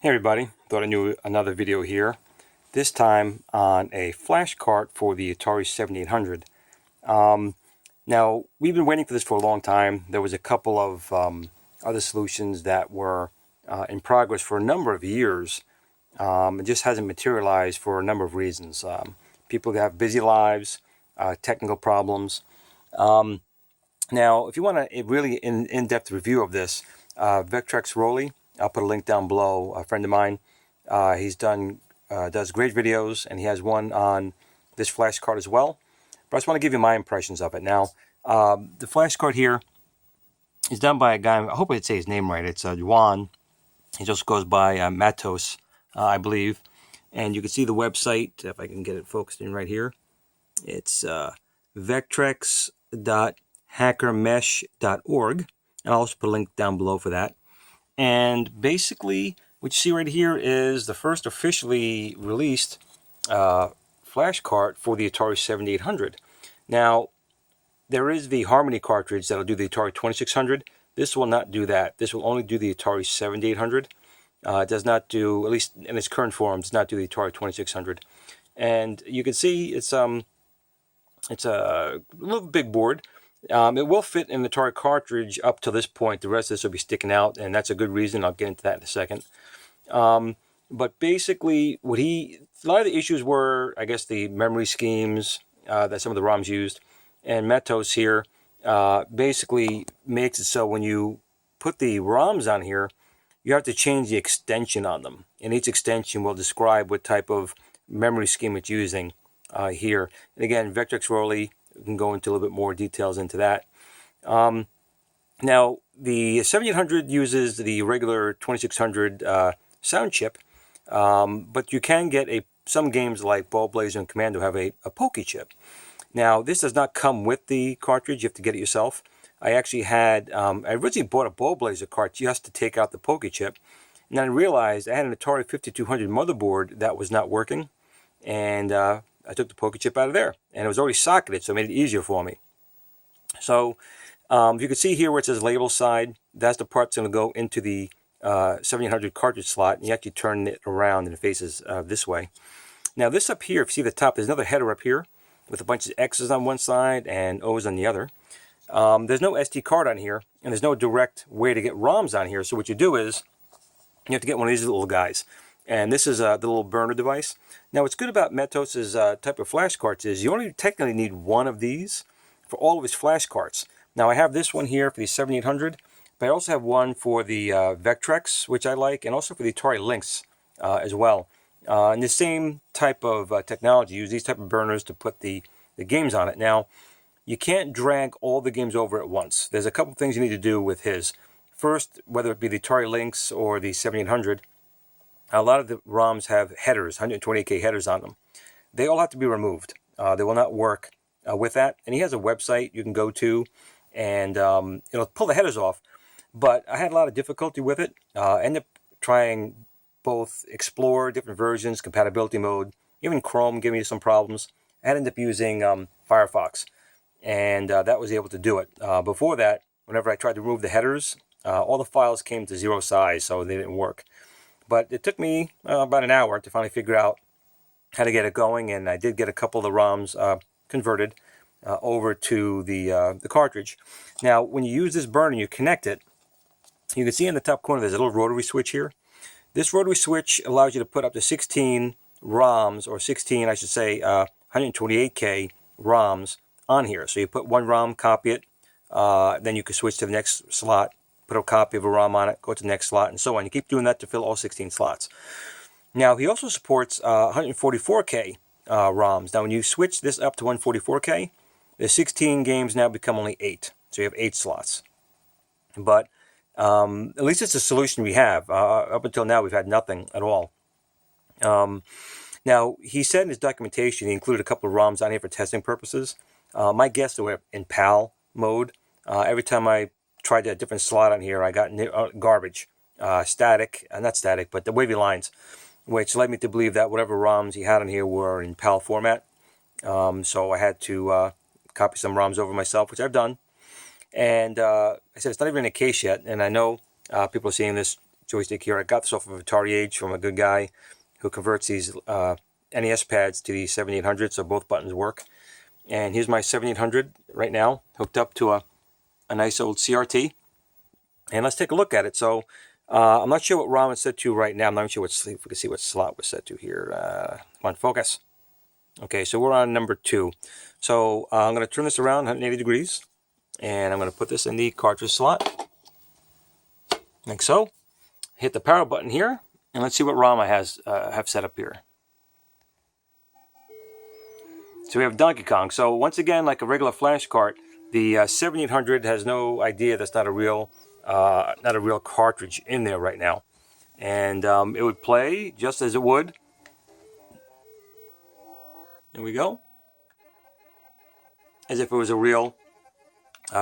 Hey everybody, thought I'd do another video here, this time on a flash cart for the Atari 7800. Now, we've been waiting for this for a long time. There was a couple of other solutions that were in progress for a number of years. It just hasn't materialized for a number of reasons. People have busy lives, technical problems. Now, if you want a really in-depth review of this, VectrexRoli, I'll put a link down below. A friend of mine, he's does great videos, and he has one on this flash card as well. But I just want to give you my impressions of it. Now, the flash card here is done by a guy. I hope I say his name right. It's Juan. He just goes by Mateos, I believe. And you can see the website, if I can get it focused in right here. It's vectrex.hackermesh.org. And I'll also put a link down below for that. And basically, what you see right here is the first officially released flash cart for the Atari 7800. Now, there is the Harmony cartridge that'll do the Atari 2600. This will not do that. This will only do the Atari 7800. It does not do, at least in its current form, does not do the Atari 2600. And you can see it's a little big board. It will fit in the Atari cartridge up to this point. The rest of this will be sticking out, and that's a good reason. I'll get into that in a second. But basically, a lot of the issues were, I guess, the memory schemes that some of the ROMs used. And Mateos here basically makes it so when you put the ROMs on here, you have to change the extension on them. And each extension will describe what type of memory scheme it's using here. And again, VectrexRoli, we can go into a little bit more details into that. Now, the 7800 uses the regular 2600 sound chip, but you can get some games like Ball Blazer and Commando have a Pokey chip. Now, this does not come with the cartridge. You have to get it yourself. I actually had, I originally bought a Ball Blazer cart just to take out the Pokey chip, and then I realized I had an Atari 5200 motherboard that was not working, and I took the Pokey chip out of there, and it was already socketed, so it made it easier for me. So, you can see here where it says label side, that's the part that's going to go into the 7800 cartridge slot, and you actually turn it around and it faces this way. Now, this up here, if you see the top, there's another header up here with a bunch of X's on one side and O's on the other. There's no SD card on here, and there's no direct way to get ROMs on here, so what you do is you have to get one of these little guys. And this is the little burner device. Now, what's good about Mateos' type of flash carts is you only technically need one of these for all of his flash carts. Now, I have this one here for the 7800, but I also have one for the Vectrex, which I like, and also for the Atari Lynx as well. And the same type of technology, use these type of burners to put the games on it. Now, you can't drag all the games over at once. There's a couple things you need to do with his. First, whether it be the Atari Lynx or the 7800, a lot of the ROMs have headers, 128K headers on them. They all have to be removed. They will not work with that. And he has a website you can go to, and it'll pull the headers off. But I had a lot of difficulty with it. I ended up trying both Explore, different versions, compatibility mode. Even Chrome gave me some problems. I ended up using Firefox, and that was able to do it. Before that, whenever I tried to remove the headers, all the files came to 0 size, so they didn't work. But it took me about an hour to finally figure out how to get it going, and I did get a couple of the ROMs converted over to the cartridge. Now, when you use this burner and you connect it, you can see in the top corner there's a little rotary switch here. This rotary switch allows you to put up to 16 ROMs, or 16, I should say, 128K ROMs on here. So you put one ROM, copy it, then you can switch to the next slot, put a copy of a ROM on it, go to the next slot, and so on. You keep doing that to fill all 16 slots. Now, he also supports 144K ROMs. Now, when you switch this up to 144K, the 16 games now become only 8. So you have 8 slots. But at least it's a solution we have. Up until now, we've had nothing at all. Now, he said in his documentation he included a couple of ROMs on here for testing purposes. My guess they were in PAL mode. Every time I tried a different slot on here, I got garbage, static, not static, but the wavy lines, which led me to believe that whatever ROMs he had on here were in PAL format. So I had to copy some ROMs over myself, which I've done. And I said it's not even in a case yet, and I know people are seeing this joystick here. I got this off of Atariage from a good guy who converts these NES pads to the 7800, so both buttons work. And here's my 7800 right now, hooked up to a nice old CRT. And let's take a look at it. So I'm not sure what ROM is set to right now. I'm not sure if we can see what slot was set to here. Come on, focus. Okay, so we're on number 2. So I'm going to turn this around 180 degrees. And I'm going to put this in the cartridge slot. Like so. Hit the power button here. And let's see what ROM I have set up here. So we have Dunkey Kong. So once again, like a regular flash cart, the 7800 has no idea that's not a real cartridge in there right now. And it would play just as it would. There we go. As if it was a real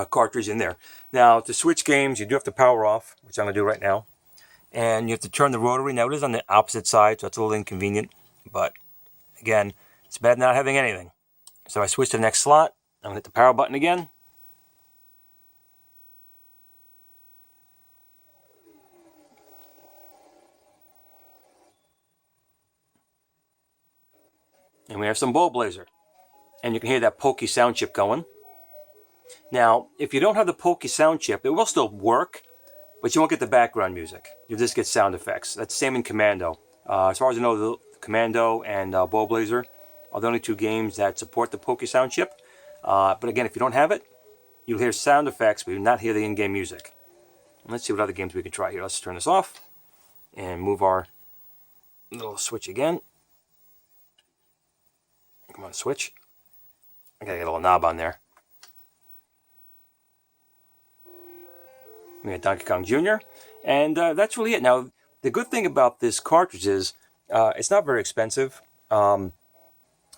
cartridge in there. Now, to switch games, you do have to power off, which I'm going to do right now. And you have to turn the rotary. Now, it is on the opposite side, so it's a little inconvenient. But, again, it's bad not having anything. So I switch to the next slot. I'm going to hit the power button again. And we have some Ball Blazer. And you can hear that pokey sound chip going. Now, if you don't have the pokey sound chip, it will still work, but you won't get the background music. You'll just get sound effects. That's the same in Commando. As far as I know, the Commando and Ball Blazer are the only 2 games that support the pokey sound chip. But again, if you don't have it, you'll hear sound effects, but you'll not hear the in-game music. And let's see what other games we can try here. Let's turn this off and move our little switch again. Come on, switch. I gotta get a little knob on there. We got Donkey Kong Jr. And that's really it. Now, the good thing about this cartridge is it's not very expensive. I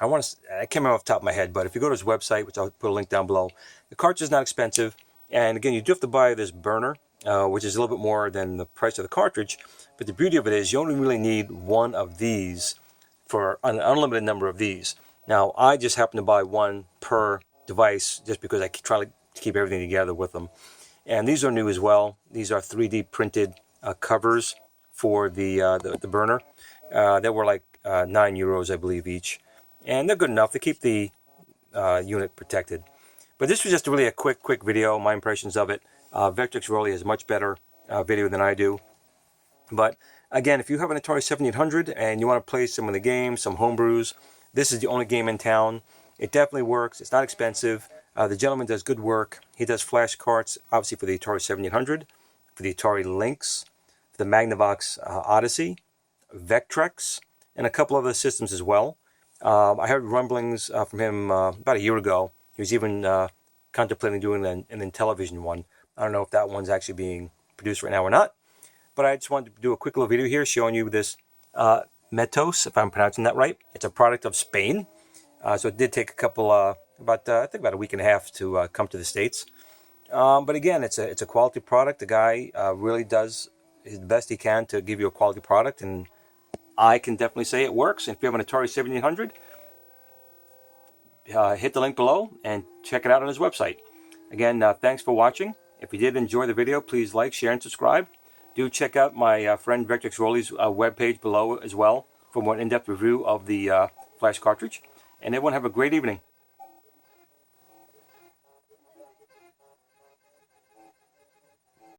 can't remember off the top of my head, but if you go to his website, which I'll put a link down below, the cartridge is not expensive. And again, you do have to buy this burner, which is a little bit more than the price of the cartridge. But the beauty of it is you only really need one of these for an unlimited number of these. Now, I just happen to buy one per device just because I try to keep everything together with them. And these are new as well. These are 3D printed covers for the burner. They were like €9, I believe, each. And they're good enough to keep the unit protected. But this was just really a quick video, my impressions of it. VectrexRoli has much better video than I do. But again, if you have an Atari 7800 and you want to play some of the games, some homebrews, this is the only game in town. It definitely works. It's not expensive. The gentleman does good work. He does flash carts, obviously for the Atari 7800, for the Atari Lynx, for the Magnavox Odyssey, Vectrex, and a couple other systems as well. I heard rumblings from him about a year ago. He was even contemplating doing an Intellivision one. I don't know if that one's actually being produced right now or not. But I just wanted to do a quick little video here showing you this Mateos, if I'm pronouncing that right. It's a product of Spain. So it did take a couple, I think about a week and a half to come to the States. But again, it's a quality product. The guy really does his best he can to give you a quality product. And I can definitely say it works. And if you have an Atari 7800, hit the link below and check it out on his website. Again, thanks for watching. If you did enjoy the video, please like, share, and subscribe. Do check out my friend VectrexRoli's webpage below as well for more in-depth review of the flash cartridge. And everyone have a great evening.